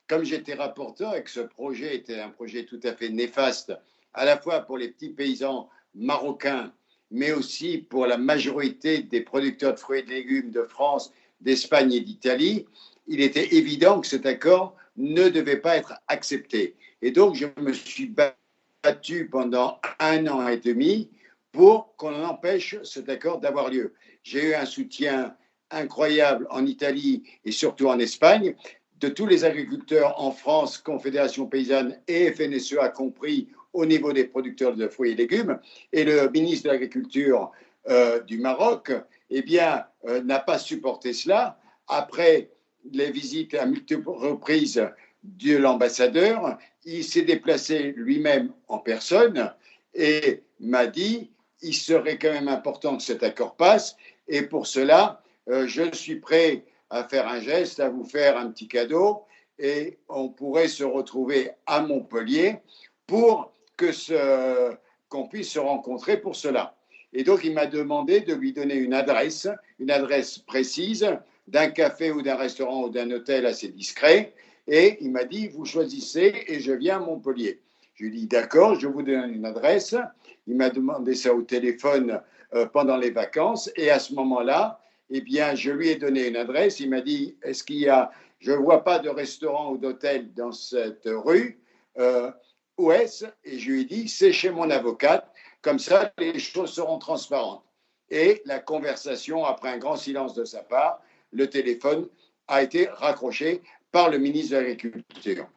comme j'étais rapporteur et que ce projet était un projet tout à fait néfaste, à la fois pour les petits paysans marocains, mais aussi pour la majorité des producteurs de fruits et de légumes de France, d'Espagne et d'Italie, il était évident que cet accord ne devait pas être accepté. Et donc, je me suis battu pendant 1 an et demi pour qu'on empêche cet accord d'avoir lieu. J'ai eu un soutien incroyable en Italie et surtout en Espagne de tous les agriculteurs en France, Confédération paysanne et FNSEA compris au niveau des producteurs de fruits et légumes. Et le ministre de l'Agriculture du Maroc, eh bien, n'a pas supporté cela. Après les visites à multiples reprises de l'ambassadeur, il s'est déplacé lui-même en personne et m'a dit il serait quand même important que cet accord passe et pour cela, je suis prêt à faire un geste, à vous faire un petit cadeau et on pourrait se retrouver à Montpellier pour qu'on puisse se rencontrer pour cela. Et donc, il m'a demandé de lui donner une adresse précise d'un café ou d'un restaurant ou d'un hôtel assez discret. Et il m'a dit, vous choisissez et je viens à Montpellier. Je lui ai dit, d'accord, je vous donne une adresse. Il m'a demandé ça au téléphone pendant les vacances. Et à ce moment-là, eh bien, je lui ai donné une adresse. Il m'a dit, est-ce qu'il y a, je ne vois pas de restaurant ou d'hôtel dans cette rue. Où est-ce? Et je lui ai dit, c'est chez mon avocate. Comme ça, les choses seront transparentes. Et la conversation, après un grand silence de sa part, le téléphone a été raccroché par le ministre de l'Agriculture.